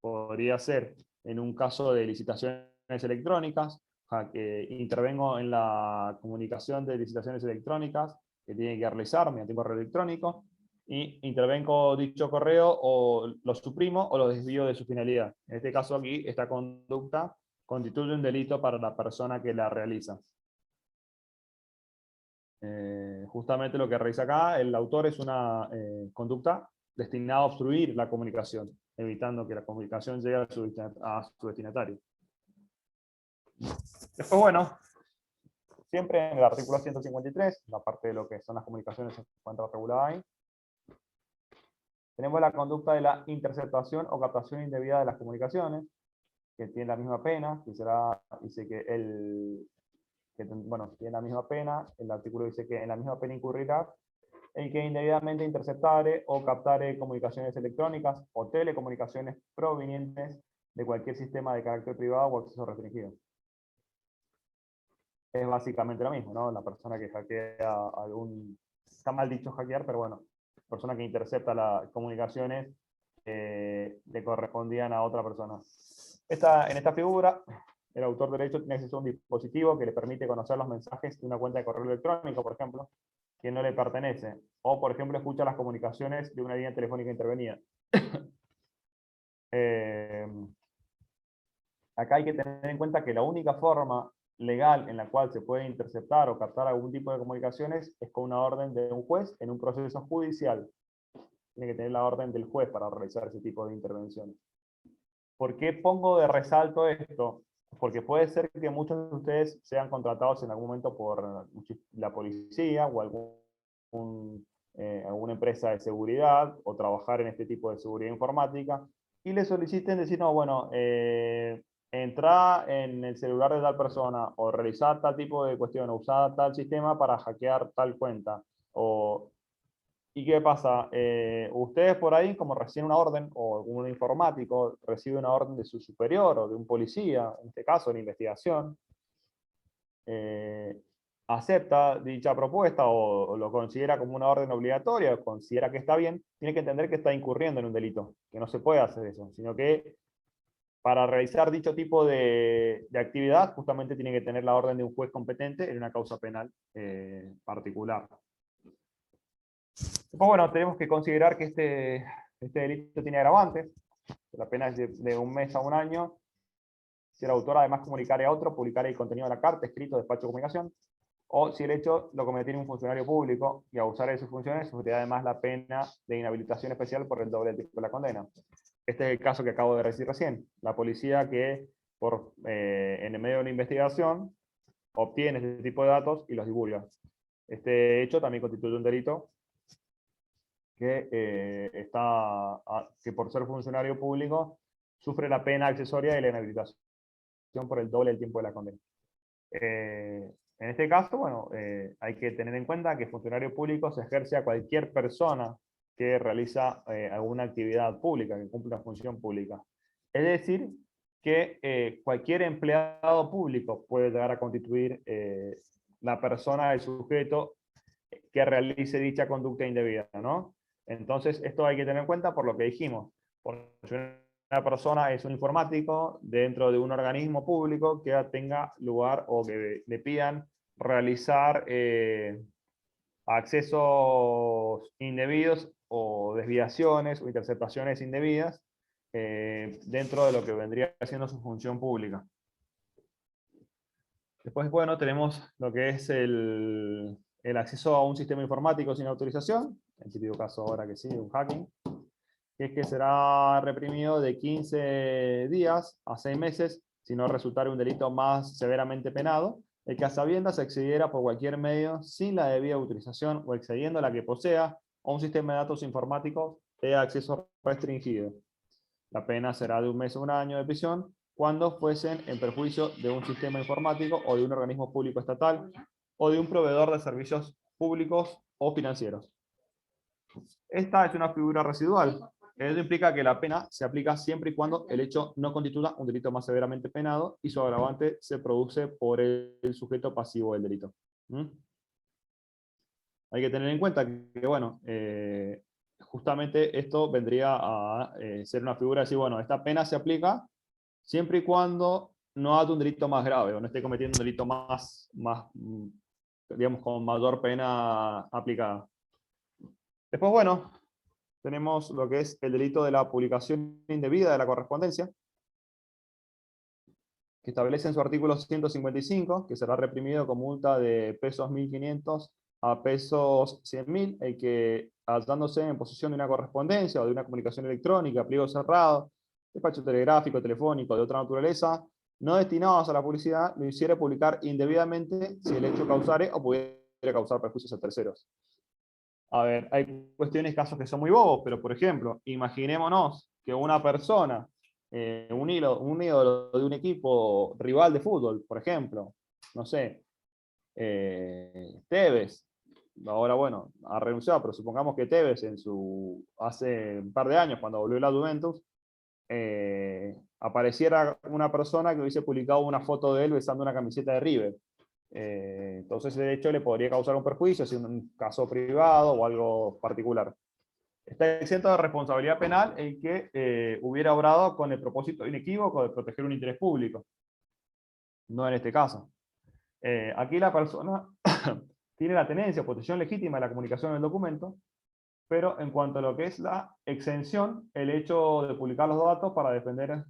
podría ser en un caso de licitaciones electrónicas, que intervengo en la comunicación de licitaciones electrónicas que tiene que realizar mediante correo electrónico, y intervengo dicho correo o lo suprimo o lo desvío de su finalidad. En este caso aquí, esta conducta constituye un delito para la persona que la realiza. Justamente lo que realiza acá, el autor es una conducta destinada a obstruir la comunicación, evitando que la comunicación llegue a su destinatario. Después, bueno, siempre en el artículo 153, la parte de lo que son las comunicaciones se encuentra regulada ahí. Tenemos la conducta de la interceptación o captación indebida de las comunicaciones, que tiene la misma pena, que será, dice que bueno, tiene la misma pena, el artículo dice que en la misma pena incurrirá el que indebidamente interceptare o captare comunicaciones electrónicas o telecomunicaciones provenientes de cualquier sistema de carácter privado o acceso restringido. Es básicamente lo mismo, ¿no? La persona que hackea está mal dicho hackear, pero bueno, persona que intercepta las comunicaciones le correspondían a otra persona. En esta figura, el autor de derecho tiene acceso a un dispositivo que le permite conocer los mensajes de una cuenta de correo electrónico, por ejemplo, que no le pertenece. O, por ejemplo, escucha las comunicaciones de una línea telefónica intervenida. Acá hay que tener en cuenta que la única forma legal en la cual se puede interceptar o captar algún tipo de comunicaciones es con una orden de un juez en un proceso judicial. Tiene que tener la orden del juez para realizar ese tipo de intervenciones. ¿Por qué pongo de resalto esto? Porque puede ser que muchos de ustedes sean contratados en algún momento por la policía o alguna empresa de seguridad, o trabajar en este tipo de seguridad informática, y le soliciten decir, no, bueno, entra en el celular de tal persona, o realizar tal tipo de cuestión, o usar tal sistema para hackear tal cuenta. ¿Y qué pasa? Ustedes por ahí, como reciben una orden, o algún informático recibe una orden de su superior o de un policía, en este caso, en investigación, acepta dicha propuesta o lo considera como una orden obligatoria, o considera que está bien, tiene que entender que está incurriendo en un delito, que no se puede hacer eso, sino que para realizar dicho tipo de actividad, justamente tiene que tener la orden de un juez competente en una causa penal particular. Después, bueno, tenemos que considerar que este delito tiene agravantes. La pena es de 1 mes a 1 año. Si el autor además comunicare a otro, publicar el contenido de la carta, escrito, despacho de comunicación, o si el hecho lo cometiera un funcionario público y abusar de sus funciones, sufrirá además la pena de inhabilitación especial por el doble del tipo de la condena. Este es el caso que acabo de decir recién. La policía que en el medio de una investigación obtiene este tipo de datos y los divulga. Este hecho también constituye un delito que por ser funcionario público sufre la pena accesoria de la inhabilitación por el doble del tiempo de la condena. En este caso, bueno, hay que tener en cuenta que funcionario público se ejerce a cualquier persona que realiza alguna actividad pública, que cumple una función pública. Es decir, que cualquier empleado público puede llegar a constituir la persona, el sujeto que realice dicha conducta indebida, ¿no? Entonces, esto hay que tener en cuenta por lo que dijimos. Porque si una persona es un informático dentro de un organismo público que tenga lugar o que le pidan realizar accesos indebidos o desviaciones o interceptaciones indebidas dentro de lo que vendría siendo su función pública. Después, bueno, tenemos lo que es el acceso a un sistema informático sin autorización, en el típico caso ahora que sí, un hacking, que es que será reprimido de 15 días a 6 meses, si no resultara un delito más severamente penado, el que a sabiendas accediera por cualquier medio sin la debida autorización o excediendo la que posea a un sistema de datos informáticos de acceso restringido. La pena será de 1 mes a 1 año de prisión cuando fuesen en perjuicio de un sistema informático o de un organismo público estatal o de un proveedor de servicios públicos o financieros. Esta es una figura residual. Eso implica que la pena se aplica siempre y cuando el hecho no constituya un delito más severamente penado y su agravante se produce por el sujeto pasivo del delito. Hay que tener en cuenta que bueno, justamente esto vendría a ser una figura de decir, bueno, esta pena se aplica siempre y cuando no haga un delito más grave o no esté cometiendo un delito más digamos, con mayor pena aplicada. Después, bueno, tenemos lo que es el delito de la publicación indebida de la correspondencia, que establece en su artículo 155, que será reprimido con multa de pesos 1.500 a pesos 100.000, el que, hallándose en posesión de una correspondencia o de una comunicación electrónica, pliego cerrado, despacho telegráfico, telefónico, de otra naturaleza, no destinados a la publicidad, lo hiciera publicar indebidamente si el hecho causare o pudiera causar perjuicios a terceros. A ver, hay cuestiones, casos que son muy bobos, pero por ejemplo, imaginémonos que una persona, un ídolo de un equipo rival de fútbol, por ejemplo, no sé, Tevez, ahora bueno, ha renunciado, pero supongamos que Tevez hace un par de años, cuando volvió a la Juventus, apareciera una persona que hubiese publicado una foto de él besando una camiseta de River. Entonces, de hecho, le podría causar un perjuicio si es un caso privado o algo particular. Está exento de responsabilidad penal el que hubiera obrado con el propósito inequívoco de proteger un interés público. No en este caso. Aquí la persona tiene la tenencia o posesión legítima de la comunicación del documento, pero en cuanto a lo que es la exención, el hecho de publicar los datos para defender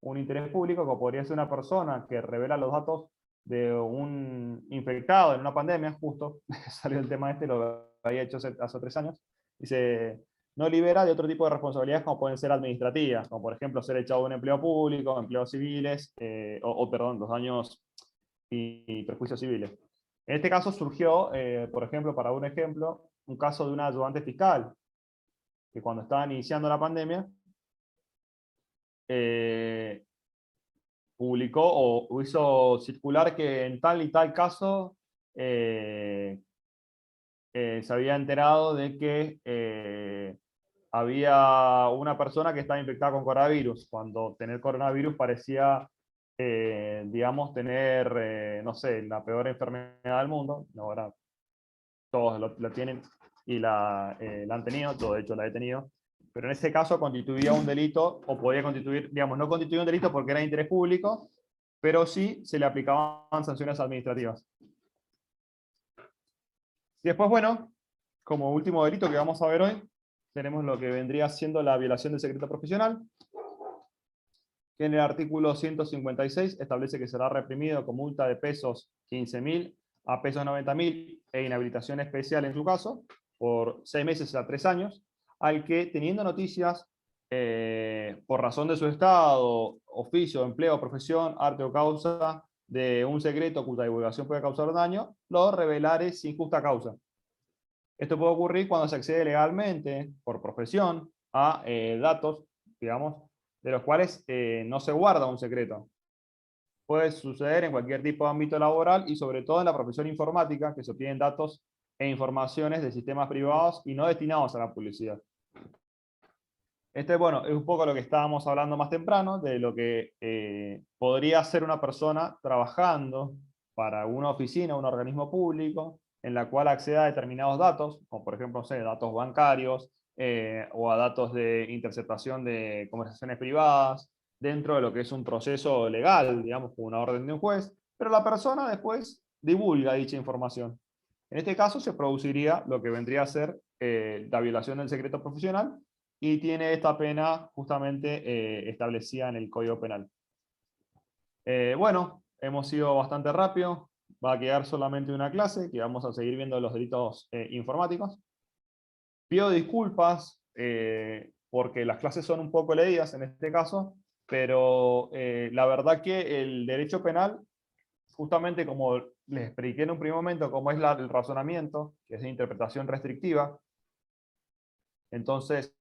un interés público, como podría ser una persona que revela los datos de un infectado en una pandemia, justo salió el tema este, lo había hecho hace 3 años, y se no libera de otro tipo de responsabilidades como pueden ser administrativas, como por ejemplo ser echado de un empleo público, empleos civiles, perdón, los daños y perjuicios civiles. En este caso surgió, por ejemplo, para un ejemplo, un caso de un ayudante fiscal, que cuando estaban iniciando la pandemia, publicó o hizo circular que en tal y tal caso se había enterado de que había una persona que estaba infectada con coronavirus, cuando tener coronavirus parecía digamos, tener, no sé, la peor enfermedad del mundo. Ahora todos la tienen y la han tenido, yo de hecho la he tenido. Pero en ese caso constituía un delito, o podía constituir, digamos, no constituía un delito porque era de interés público, pero sí se le aplicaban sanciones administrativas. Y después, bueno, como último delito que vamos a ver hoy, tenemos lo que vendría siendo la violación del secreto profesional, que en el artículo 156 establece que será reprimido con multa de pesos 15.000 a pesos 90.000 e inhabilitación especial en su caso, por 6 meses a 3 años, al que teniendo noticias por razón de su estado, oficio, empleo, profesión, arte o causa de un secreto cuya divulgación puede causar daño, lo revelare sin justa causa. Esto puede ocurrir cuando se accede legalmente, por profesión, a datos, digamos, de los cuales no se guarda un secreto. Puede suceder en cualquier tipo de ámbito laboral y sobre todo en la profesión informática, que se obtienen datos e informaciones de sistemas privados y no destinados a la publicidad. Bueno, es un poco lo que estábamos hablando más temprano, de lo que podría hacer una persona trabajando para una oficina, un organismo público, en la cual acceda a determinados datos, como por ejemplo, no sé, datos bancarios, o a datos de interceptación de conversaciones privadas, dentro de lo que es un proceso legal, digamos, con una orden de un juez, pero la persona después divulga dicha información. En este caso se produciría lo que vendría a ser la violación del secreto profesional, y tiene esta pena justamente establecida en el Código Penal. Bueno, hemos sido bastante rápido, va a quedar solamente una clase, que vamos a seguir viendo los delitos informáticos. Pido disculpas porque las clases son un poco leídas en este caso, pero la verdad que el derecho penal, justamente como les expliqué en un primer momento, como es el razonamiento, que es de interpretación restrictiva, entonces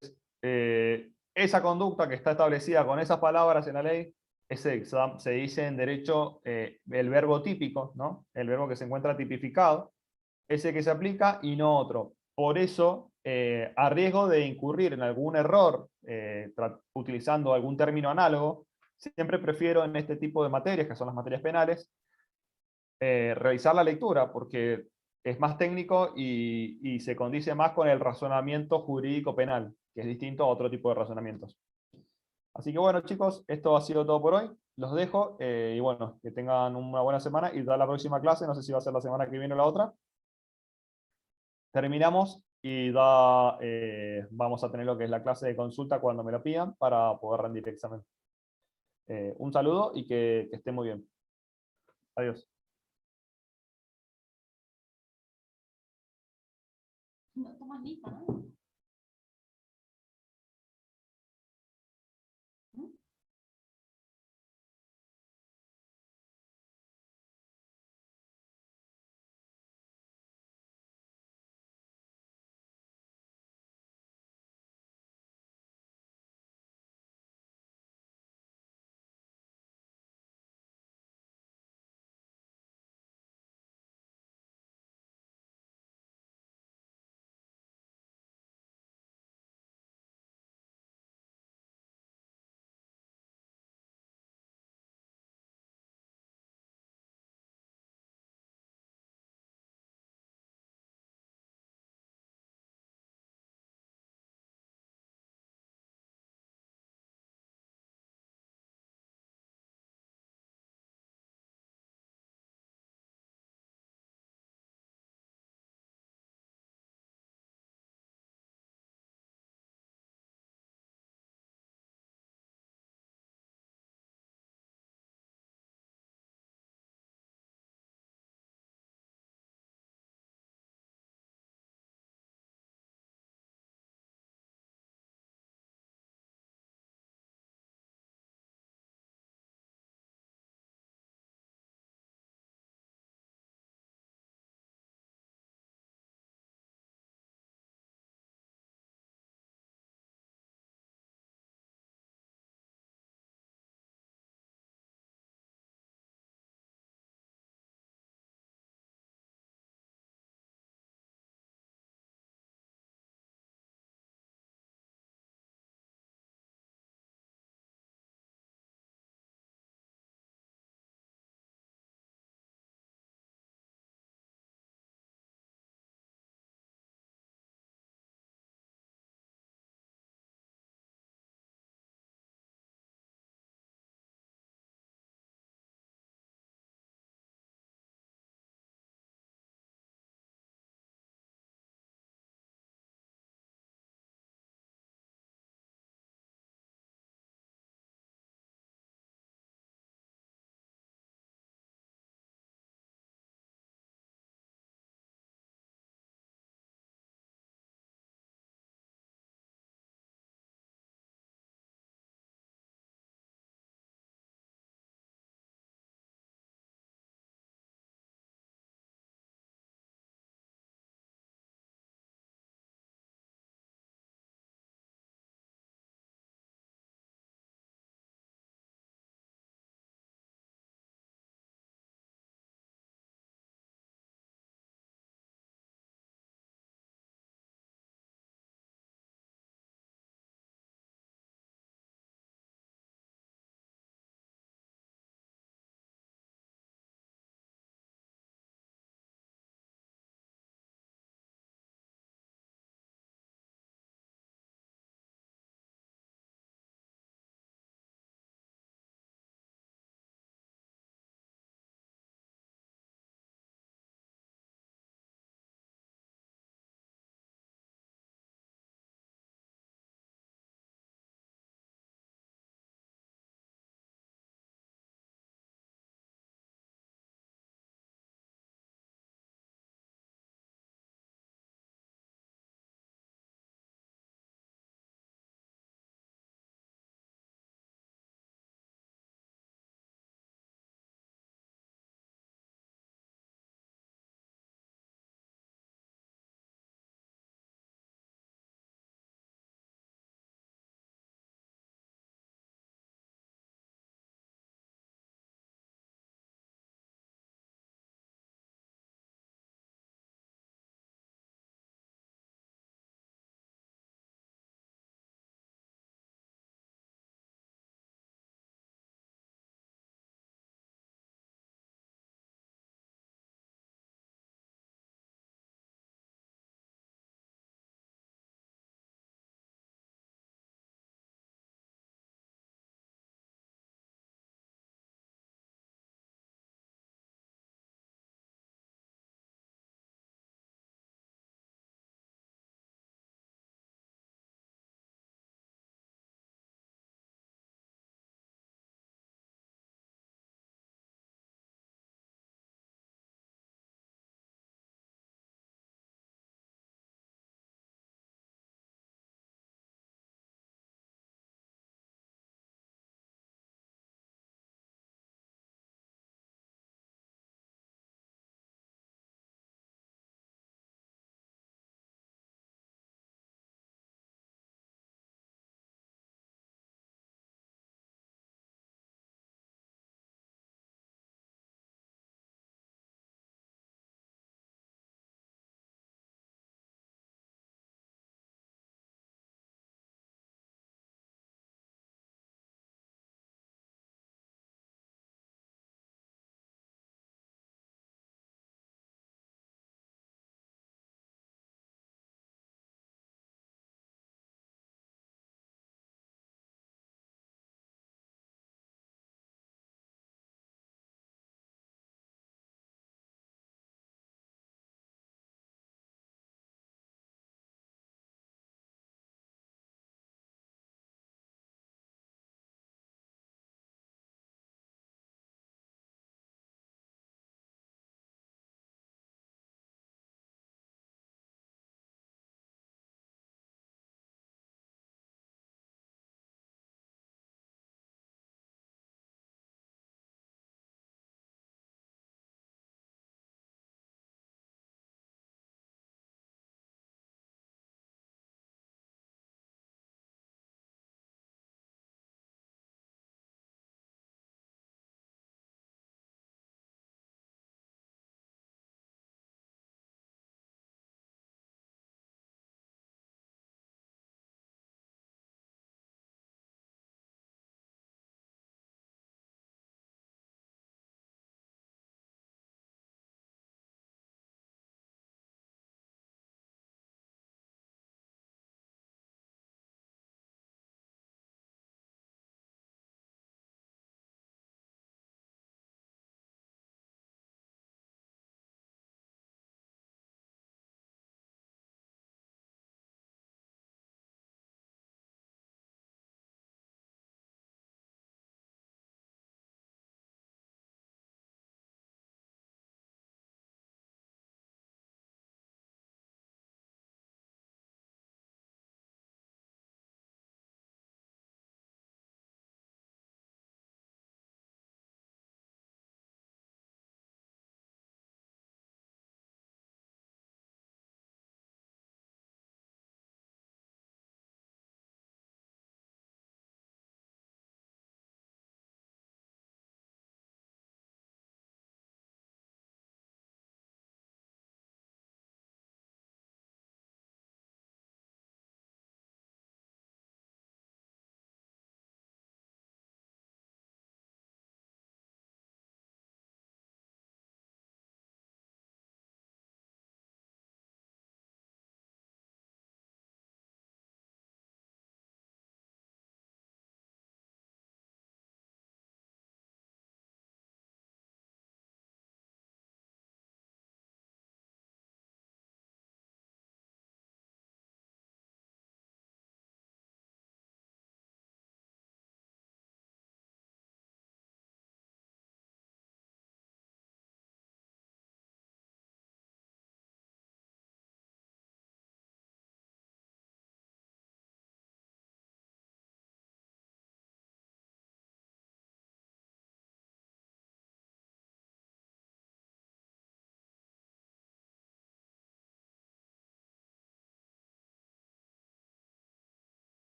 esa conducta que está establecida con esas palabras en la ley, se dice en derecho el verbo típico, ¿no? El verbo que se encuentra tipificado, ese que se aplica y no otro. Por eso, a riesgo de incurrir en algún error utilizando algún término análogo, siempre prefiero en este tipo de materias, que son las materias penales, revisar la lectura, porque es más técnico y se condice más con el razonamiento jurídico penal, que es distinto a otro tipo de razonamientos. Así que bueno, chicos, esto ha sido todo por hoy. Los dejo y bueno, que tengan una buena semana y da la próxima clase, no sé si va a ser la semana que viene o la otra. Terminamos y vamos a tener lo que es la clase de consulta cuando me lo pidan para poder rendir el examen. Un saludo y que estén muy bien. Adiós. No, estamos listos, ¿no?